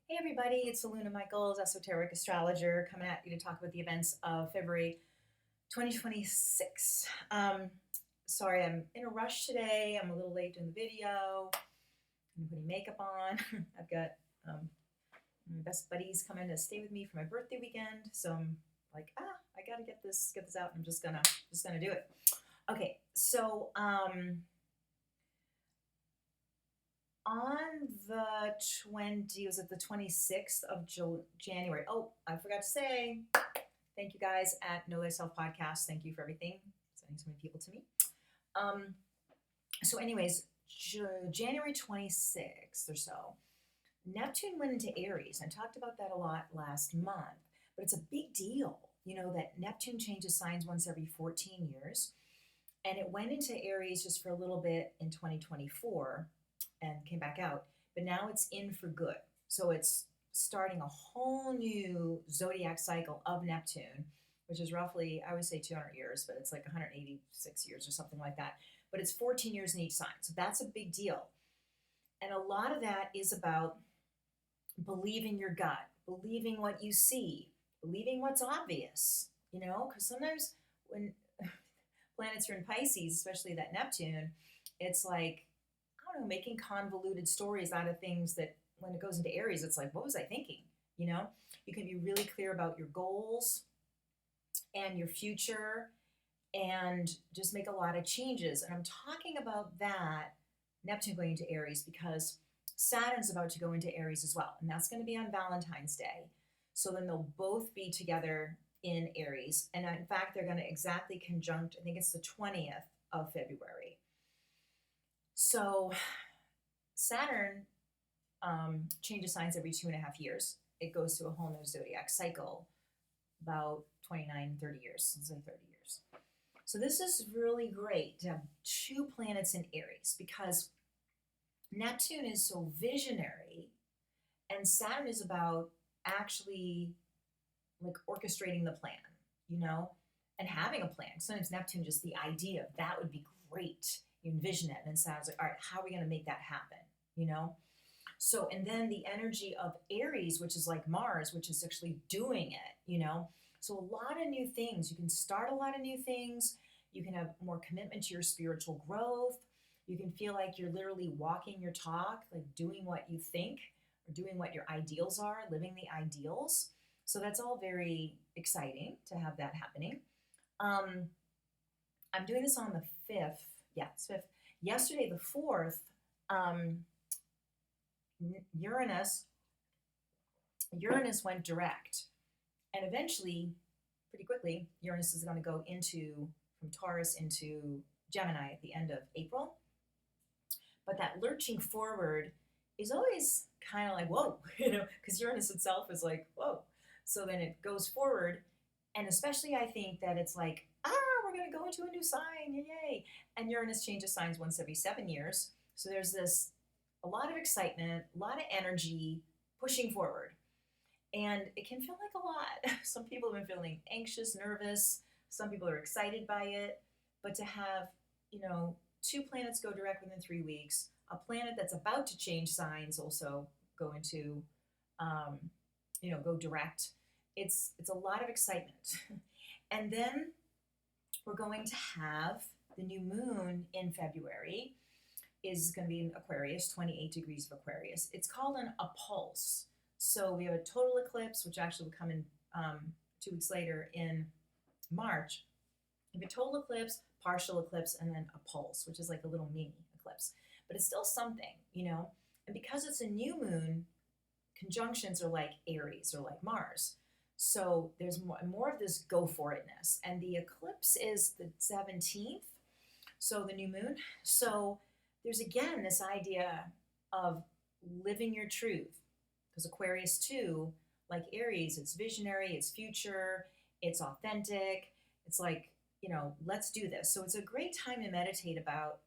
Hey everybody, it's Aluna Michaels, Esoteric Astrologer, coming at you to talk about the events of February 2026. Sorry, I'm in a rush today. I'm a little late doing the video. I'm putting makeup on. I've got my best buddies coming to stay with me for my birthday weekend, so I'm like, I gotta get this out. I'm just gonna do it. Okay, so on the 20, was it the 26th of January? Oh, I forgot to say, thank you guys at Know Thyself Podcast. Thank you for everything, sending so many people to me. Um, so, anyways, January 26th or so, Neptune went into Aries. I talked about that a lot last month, but it's a big deal. You know that Neptune changes signs once every 14 years, and it went into Aries just for a little bit in 2024 and came back out, but now it's in for good. So it's starting a whole new zodiac cycle of Neptune, which is roughly, I would say 200 years, but it's like 186 years or something like that. But it's 14 years in each sign. So that's a big deal. And a lot of that is about believing your gut, believing what you see, believing what's obvious, because sometimes when planets are in Pisces, especially that Neptune, it's like, I don't know, making convoluted stories out of things that when it goes into Aries, it's like, what was I thinking? You can be really clear about your goals and your future and just make a lot of changes. And I'm talking about that, Neptune going into Aries, because Saturn's about to go into Aries as well. And that's going to be on Valentine's Day. So then they'll both be together in Aries. And in fact, they're going to exactly conjunct, I think it's the 20th of February. So Saturn changes signs every 2.5 years. It goes through a whole new zodiac cycle, about 29, 30 years, let's say 30 years. So this is really great to have two planets in Aries because Neptune is so visionary and Saturn is about actually like orchestrating the plan, and having a plan. Sometimes Neptune, just the idea of that would be great. You envision it, and then Saturn's like, all right, how are we going to make that happen? So, and then the energy of Aries, which is like Mars, which is actually doing it. So a lot of new things. You can start a lot of new things. You can have more commitment to your spiritual growth. You can feel like you're literally walking your talk, like doing what you think or doing what your ideals are, living the ideals. So that's all very exciting to have that happening. I'm doing this on the 5th. Yeah, it's 5th. Yesterday, the 4th, Uranus went direct. And eventually, pretty quickly, Uranus is going to go from Taurus into Gemini at the end of April. But that lurching forward is always kind of like, whoa, because Uranus itself is like, whoa. So then it goes forward. And especially I think that it's like, we're going to go into a new sign, yay. And Uranus changes signs once every 7 years. So there's a lot of excitement, a lot of energy pushing forward. And it can feel like a lot. Some people have been feeling anxious, nervous. Some people are excited by it. But to have, two planets go direct within 3 weeks, a planet that's about to change signs also go into, go direct. It's a lot of excitement. And then we're going to have the new moon in February is going to be in Aquarius, 28 degrees of Aquarius. It's called a pulse. So we have a total eclipse, which actually will come in 2 weeks later in March. We have a total eclipse, partial eclipse, and then a pulse, which is like a little mini eclipse. But it's still something, And because it's a new moon, conjunctions are like Aries or like Mars. So there's more of this go for itness. And the eclipse is the 17th, so the new moon. So there's again this idea of living your truth. Because Aquarius too, like Aries, it's visionary, it's future, it's authentic. It's like, let's do this. So it's a great time to meditate about,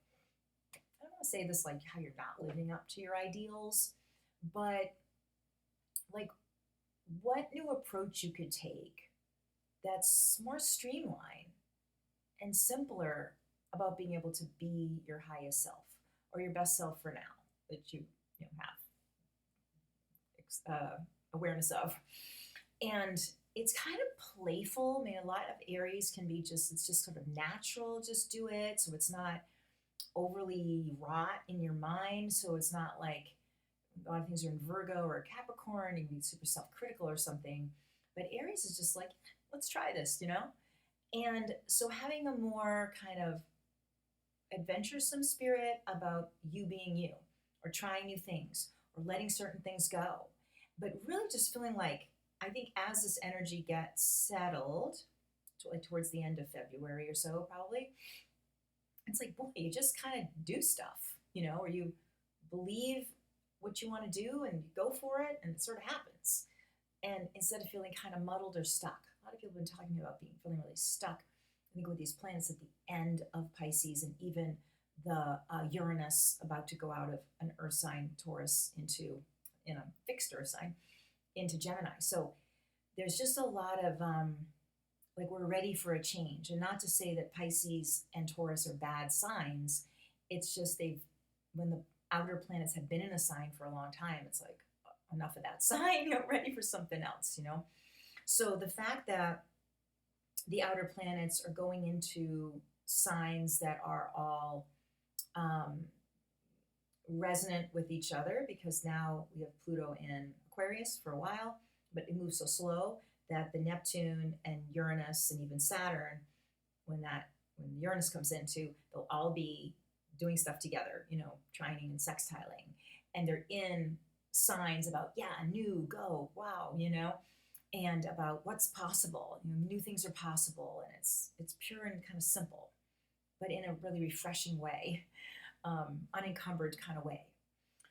I don't want to say this like how you're not living up to your ideals, but like what new approach you could take that's more streamlined and simpler about being able to be your highest self or your best self for now that you have awareness of. And it's kind of playful. I mean, a lot of Aries can be it's just sort of natural, just do it. So it's not overly wrought in your mind. So it's not like a lot of things are in Virgo or Capricorn, you can be super self-critical or something. But Aries is just like, let's try this, And so having a more kind of adventuresome spirit about you being you, or trying new things, or letting certain things go. But really just feeling like, I think as this energy gets settled, like towards the end of February or so, probably, it's like, boy, you just kind of do stuff, or you believe what you want to do and you go for it and it sort of happens. And instead of feeling kind of muddled or stuck, a lot of people have been talking about feeling really stuck. I think with these planets at the end of Pisces and even the Uranus about to go out of an Earth sign, Taurus, in a fixed Earth sign, into Gemini. So there's just a lot of like we're ready for a change. And not to say that Pisces and Taurus are bad signs. It's just when the outer planets have been in a sign for a long time, it's like enough of that sign, ready for something else, So the fact that the outer planets are going into signs that are all resonant with each other, because now we have Pluto in Aquarius for a while, but it moves so slow that the Neptune and Uranus and even Saturn, when Uranus comes into, they'll all be doing stuff together, trining and sextiling, and they're in signs about new, go, wow, and about what's possible. New things are possible, and it's pure and kind of simple, but in a really refreshing way, unencumbered kind of way.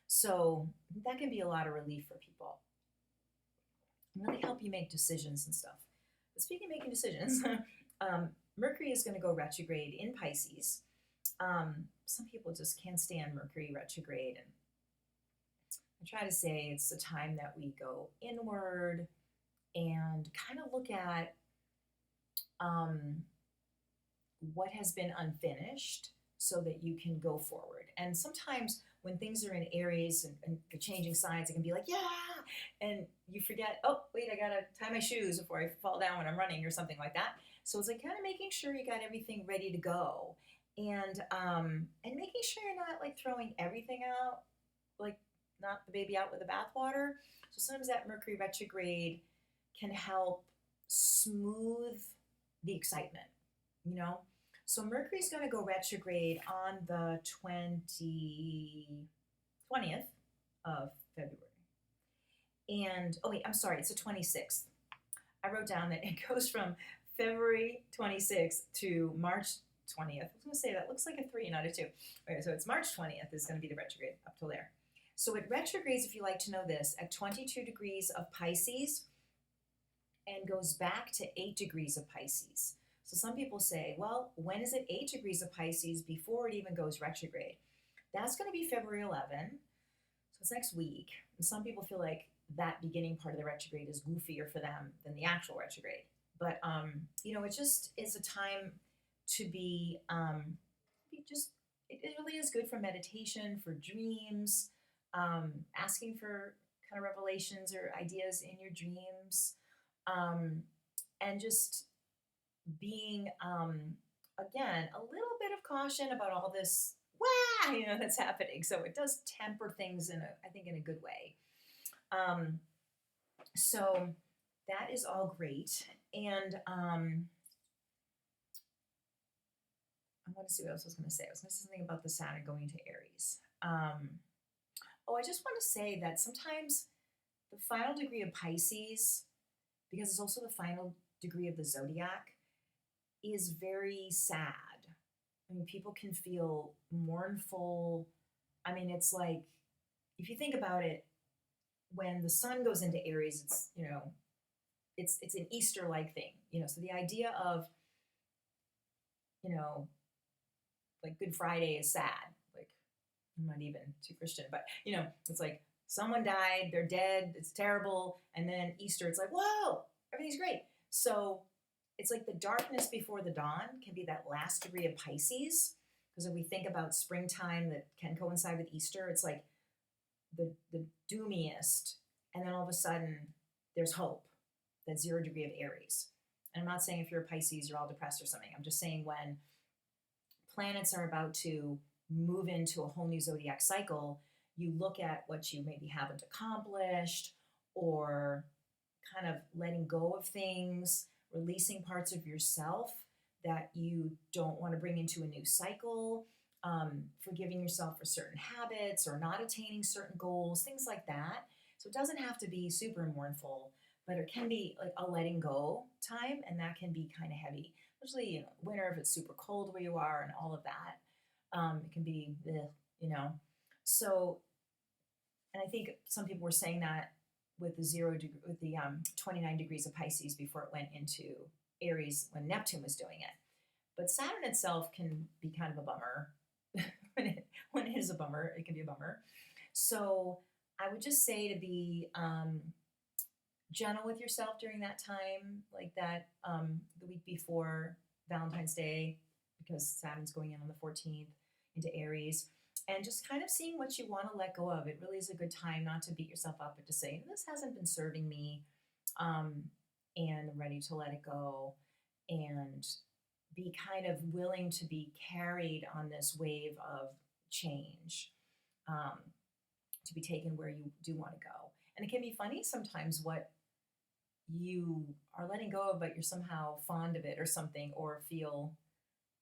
So that can be a lot of relief for people and really help you make decisions and stuff. But speaking of making decisions, Mercury is going to go retrograde in Pisces. Some people just can't stand Mercury retrograde, and I try to say it's a time that we go inward and kind of look at what has been unfinished so that you can go forward. And sometimes when things are in Aries and the changing signs, it can be like, and you forget, oh, wait, I gotta tie my shoes before I fall down when I'm running or something like that. So it's like kind of making sure you got everything ready to go, and making sure you're not like throwing everything out, like not the baby out with the bathwater. So sometimes that Mercury retrograde can help smooth the excitement, So Mercury's going to go retrograde on the 20th of February. And, oh wait, I'm sorry, it's the 26th. I wrote down that it goes from February 26th to March 20th. I was going to say that looks like a 3, not a 2. Okay, so it's March 20th is going to be the retrograde up till there. So it retrogrades, if you like to know this, at 22 degrees of Pisces and goes back to 8 degrees of Pisces. So some people say, well, when is it 8 degrees of Pisces before it even goes retrograde? That's going to be February 11. So it's next week. And some people feel like that beginning part of the retrograde is goofier for them than the actual retrograde. But, it just is a time to be it really is good for meditation, for dreams, asking for kind of revelations or ideas in your dreams, and just being, again, a little bit of caution about all this, that's happening. So it does temper things I think in a good way. So that is all great. And I want to see what else I was going to say. I was going to say something about the Saturn going to Aries. I just want to say that sometimes the final degree of Pisces, because it's also the final degree of the zodiac, is very sad. I mean, people can feel mournful. I mean, it's like, if you think about it, when the sun goes into Aries, it's an Easter-like thing, so the idea of, like Good Friday is sad. Like, I'm not even too Christian, but, it's like someone died, they're dead, it's terrible. And then Easter, it's like, whoa, everything's great. So it's like the darkness before the dawn can be that last degree of Pisces. Because if we think about springtime that can coincide with Easter, it's like the doomiest And then all of a sudden, there's hope. That 0 degree of Aries. And I'm not saying if you're a Pisces, you're all depressed or something. I'm just saying when planets are about to move into a whole new zodiac cycle, you look at what you maybe haven't accomplished, or kind of letting go of things, releasing parts of yourself that you don't want to bring into a new cycle, forgiving yourself for certain habits or not attaining certain goals, things like that. So it doesn't have to be super mournful, but it can be like a letting go time, and that can be kind of heavy. Especially, winter, if it's super cold where you are and all of that. It can be, So, and I think some people were saying that with the 29 degrees of Pisces before it went into Aries when Neptune was doing it. But Saturn itself can be kind of a bummer. when it is a bummer, it can be a bummer. So I would just say to be gentle with yourself during that time, like that the week before Valentine's Day, because Saturn's going in on the 14th into Aries, and just kind of seeing what you want to let go of. It really is a good time not to beat yourself up, but to say, this hasn't been serving me, and I'm ready to let it go, and be kind of willing to be carried on this wave of change, to be taken where you do want to go. And it can be funny sometimes what you are letting go of, but you're somehow fond of it or something, or feel,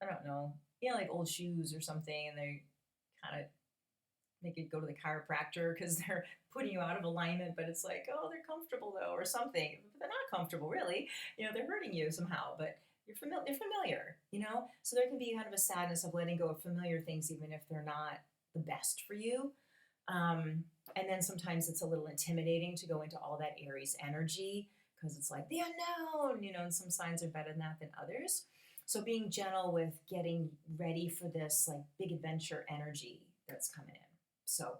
I don't know, like old shoes or something, and they kind of make it go to the chiropractor because they're putting you out of alignment, but it's like, oh, they're comfortable though, or something. But they're not comfortable, really. They're hurting you somehow, but they're familiar, So there can be kind of a sadness of letting go of familiar things, even if they're not the best for you. And then sometimes it's a little intimidating to go into all that Aries energy, because it's like the unknown, and some signs are better than that than others. So being gentle with getting ready for this like big adventure energy that's coming in. So,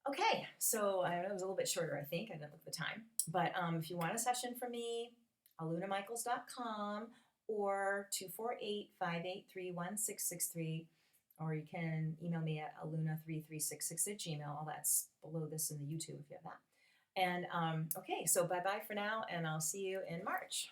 okay. So I know it was a little bit shorter, I think. I didn't look at the time. But if you want a session from me, alunamichaels.com or 248-583-1663. Or you can email me at aluna33666@gmail. All that's below this in the YouTube if you have that. And okay, so bye-bye for now, and I'll see you in March.